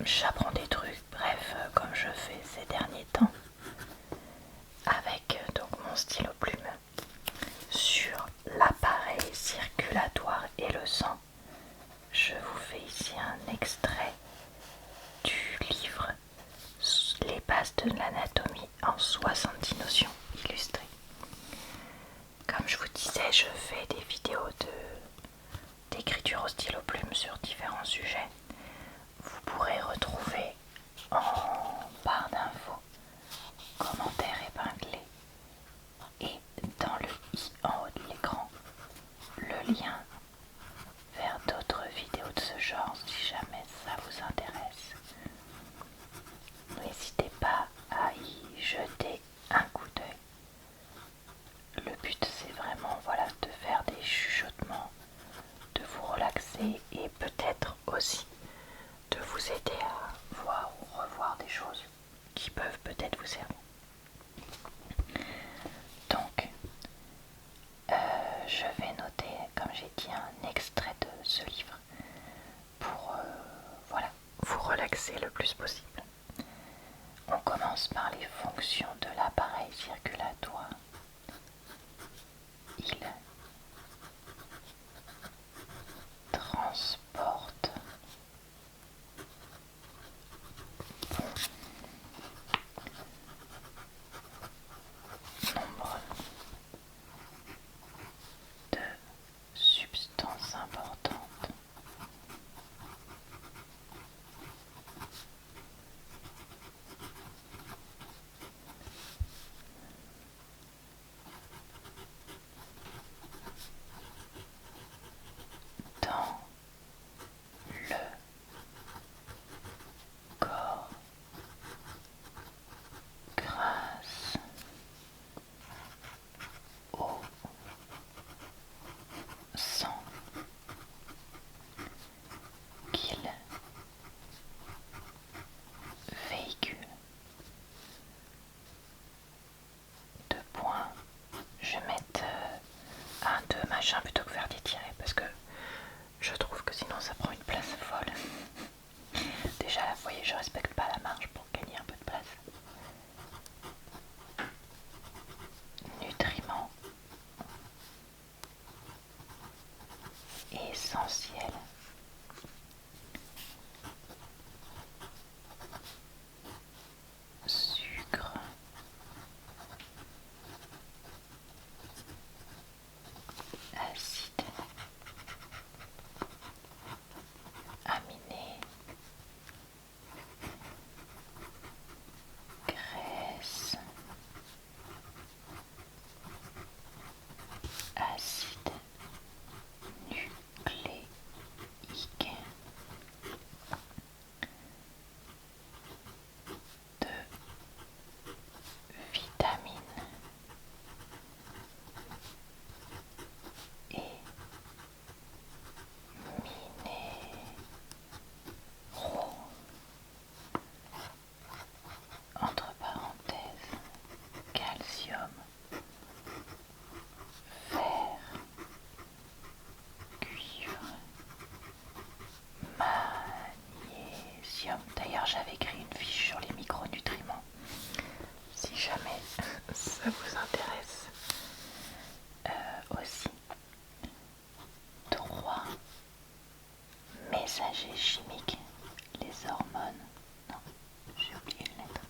j'apprends des trucs, bref, comme je fais ces derniers temps, avec donc mon stylo plume sur l'appareil circulatoire et le sang. Je vous fais ici un extrait du livre Les bases de l'anatomie en 70 notions illustrées. Comme je vous disais, je fais des vidéos d'écriture au stylo plume sur différents sujets. Vous pourrez retrouver en barre d'infos, commentaires épinglés et dans le i en haut de l'écran, le lien vers d'autres vidéos de ce genre si jamais ça vous intéresse. N'hésitez pas à y jeter un coup d'œil. Le but c'est vraiment de faire des chuchotements, de vous relaxer et peut-être aussi de vous aider à voir ou revoir des choses qui peuvent peut-être vous servir. Donc, je vais noter, comme j'ai dit, un extrait de ce livre pour vous relaxer le plus possible. On commence par les fonctions de l'appareil circulatoire. Il transporte nombre de substances importantes dans le corps grâce au sang qu'il véhicule. Deux points. Je vais mettre un, deux machin plutôt que faire des tirets parce que je trouve que sinon ça prend une place folle. Déjà là, vous voyez, je respecte pas la marge pour gagner un peu de place. Nutriments essentiels. Sucre. Acide. Aminés. Graisse. Acide nucléique. De vitamines et minéraux, entre parenthèses, calcium, fer, cuivre, magnésium. D'ailleurs, j'avais écrit une fiche sur les micronutriments, si jamais ça vous intéresse. Aussi, 3 messagers chimiques, les hormones. Non, j'ai oublié une lettre.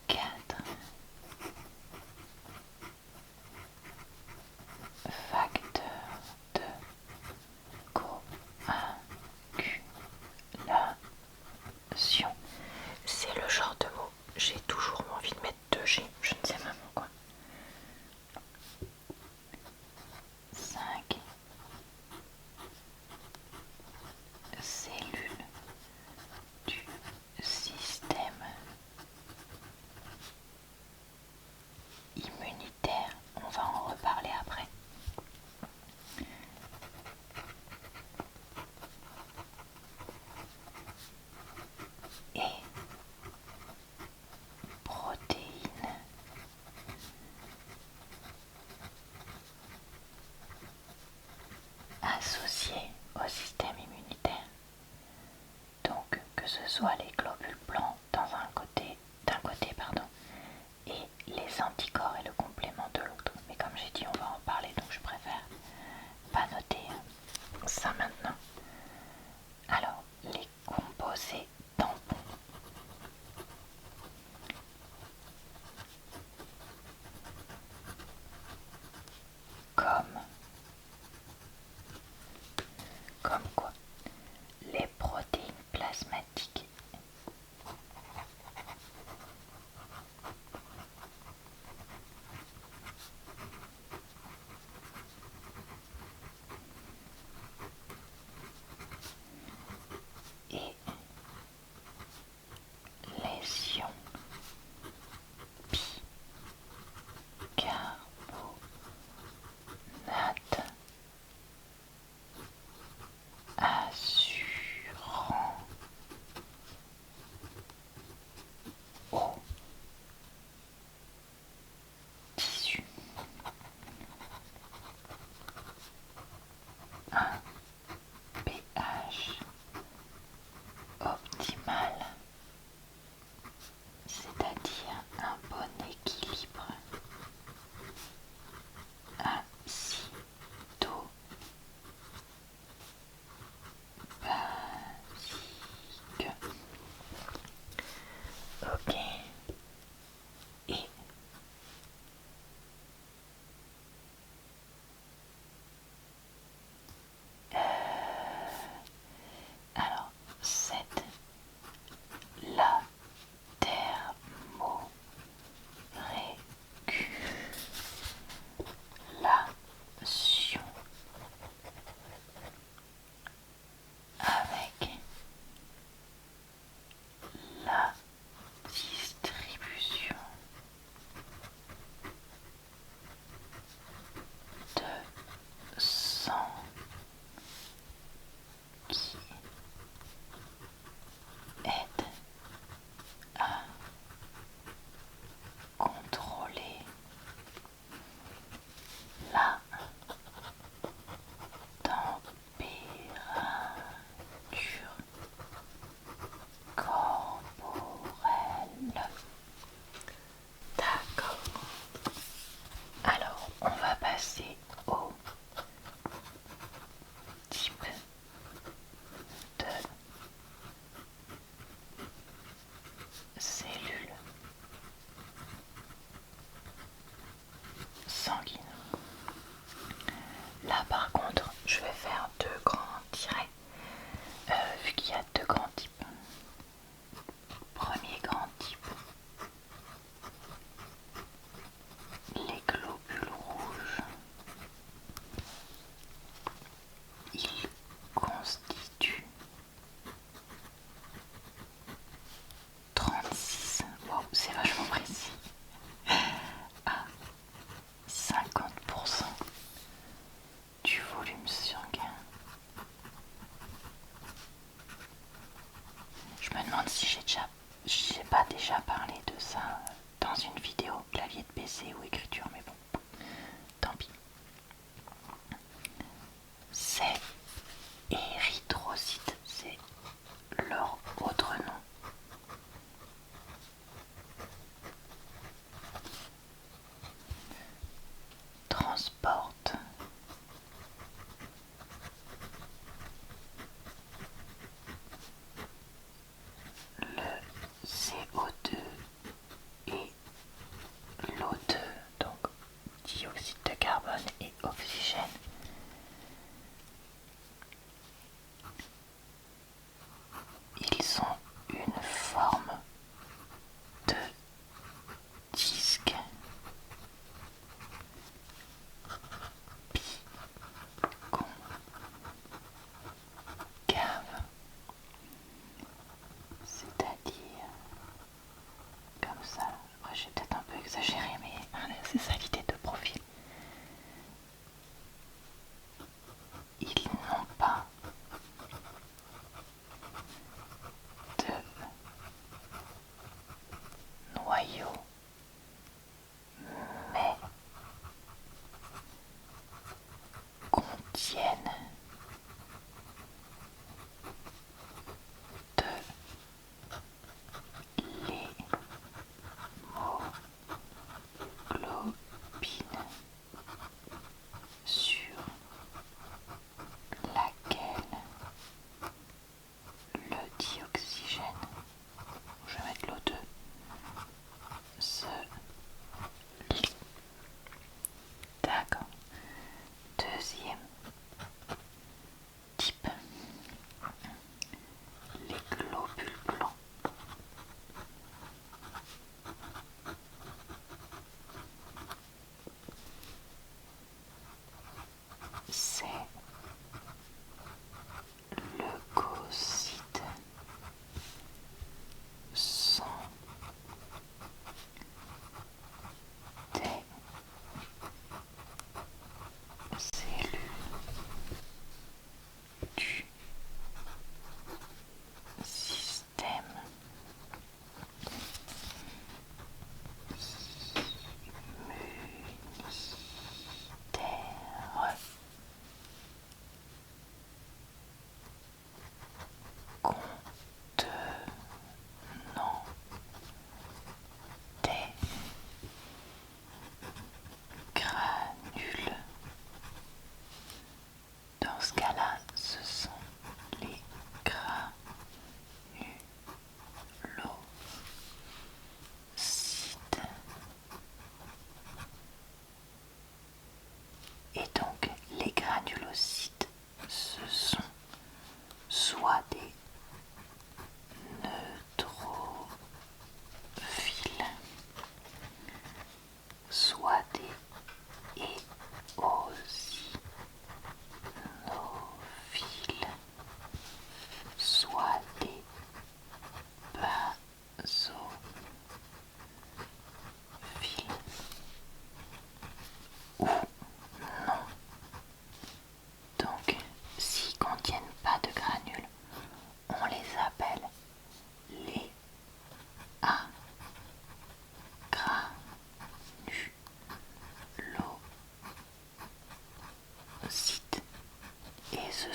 4 facteurs de coagulation. soit les globules blancs d'un côté pardon, et les anticorps et le complément de l'autre. Mais comme j'ai dit, on va en parler, donc je préfère pas noter ça maintenant. Alors, les composés tampons. Comme quoi les protéines plasmatiques et les ions bicarbonate assurant au tissu un pH optimal, c'est-à-dire un bon équilibre acido-basique. Ok. Et alors, cette la thermorégulation avec la distribution de sang qui aide à contrôler la température corporelle. D'accord. Alors, on va passer au type de cellules sanguines. Là par contre, je vais faire deux grands tirets, vu qu'il y a deux grands types. Premier grand type, les globules rouges. Ils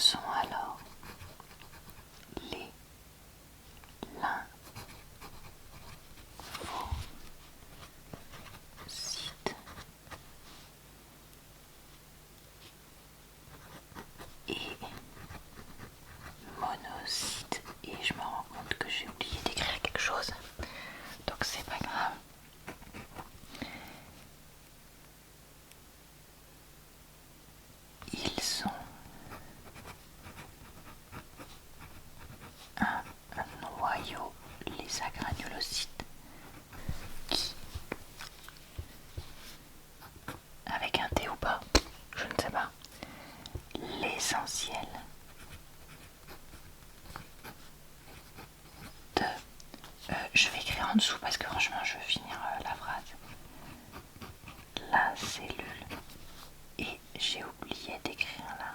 sont alors les lymphocytes et monocytes. Et je me rends compte que j'ai oublié d'écrire quelque chose, donc c'est pas grave. Ils sont un noyau, les agranulocytes, qui, avec un T ou pas, je ne sais pas, l'essentiel de... je vais écrire en dessous parce que franchement je veux finir la phrase. La cellule, et j'ai oublié d'écrire là.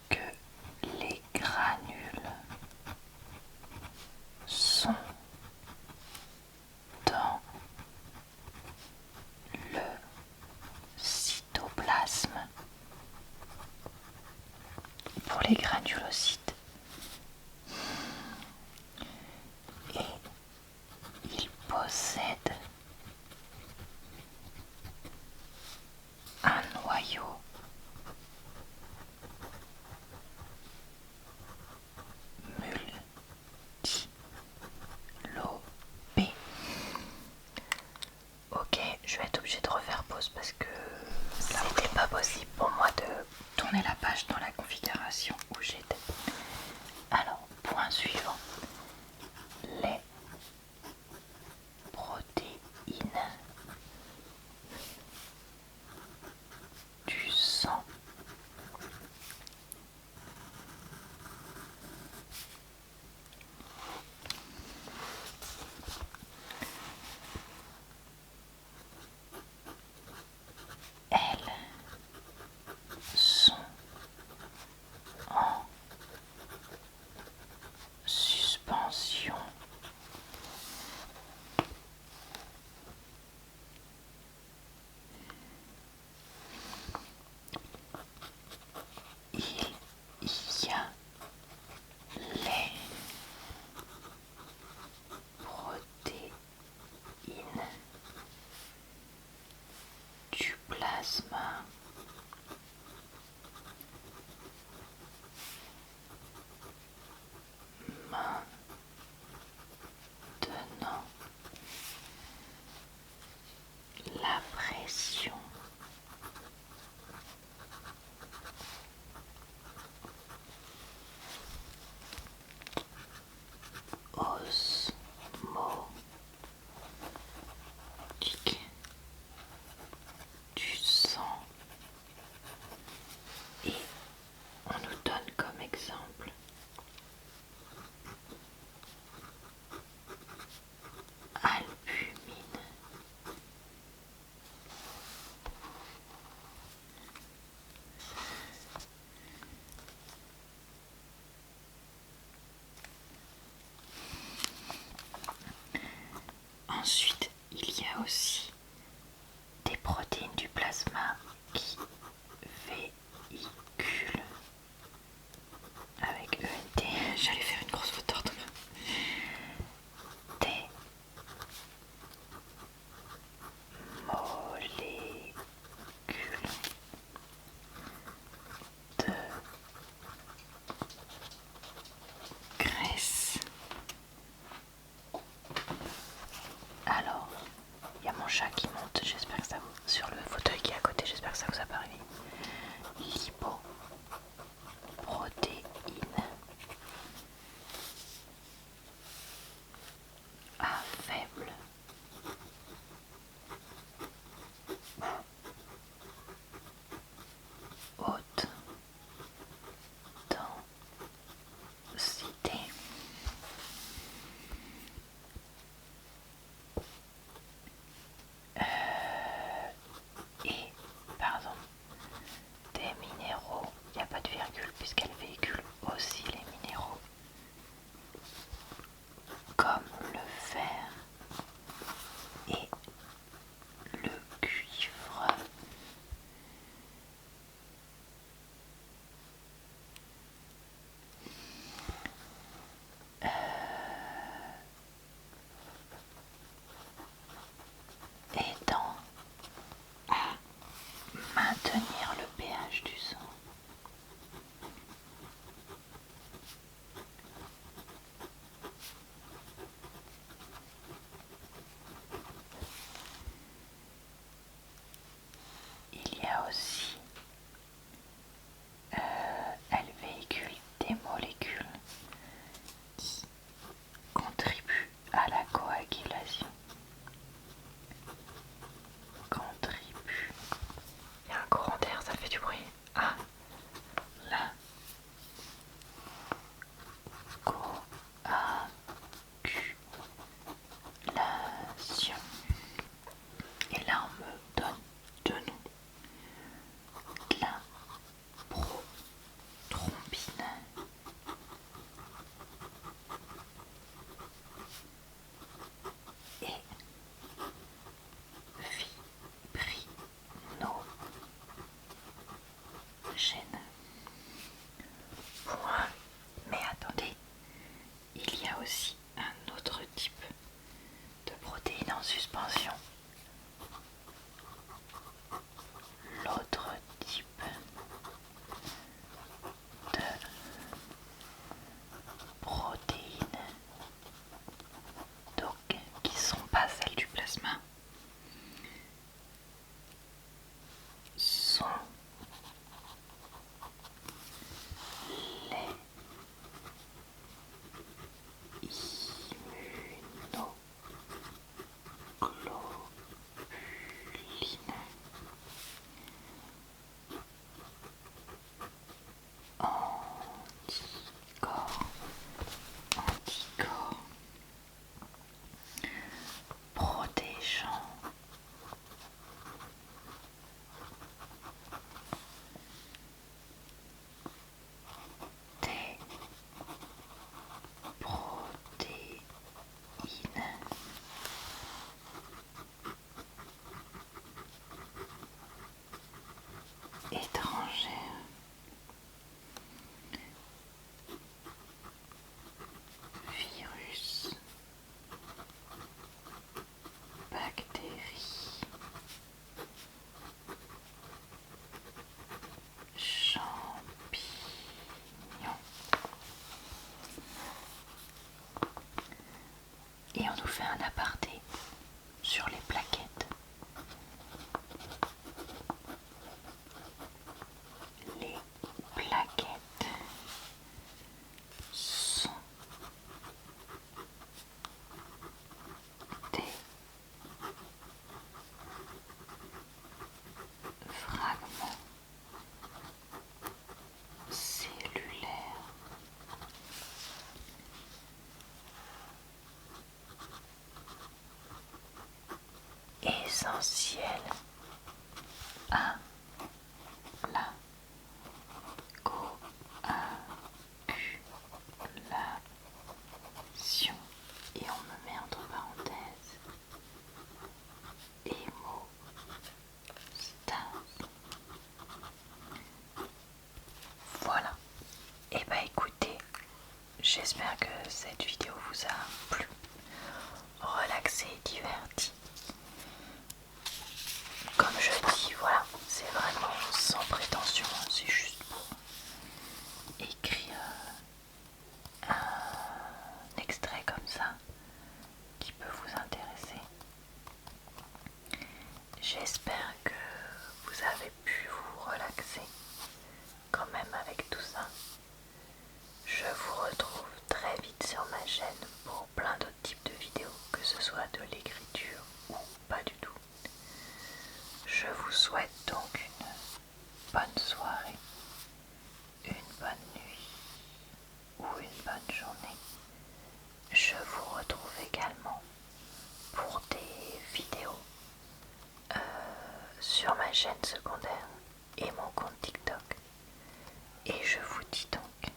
Que les granules sont dans le cytoplasme. Pour les granulocytes, et ils possèdent un noyau multilobé. Ok, je vais être obligée de refaire pause parce que c'était pas possible pour moi de tourner la page dans la configuration où j'étais. Alors, point suivant. Les protéines du sang elles sont en suspension il y a les protéines du plasma maintenant la pression osmotique du sang essentiel à la coagulation, et on me met entre parenthèses hémostase. Voilà. Et bah écoutez, j'espère que cette vidéo vous a plu, relaxé et diverti. Comme je dis, voilà, c'est vraiment sans prétention, c'est juste pour écrire un extrait comme ça qui peut vous intéresser. J'espère que vous avez pu vous relaxer quand même avec tout ça. Je vous retrouve très vite sur ma chaîne pour plein d'autres types de vidéos, que ce soit de l'écriture ou pas du tout. Je vous souhaite donc une bonne soirée, une bonne nuit ou une bonne journée. Je vous retrouve également pour des vidéos sur ma chaîne secondaire et mon compte TikTok. Et je vous dis donc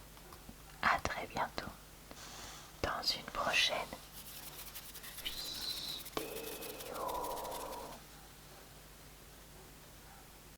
à très bientôt dans une prochaine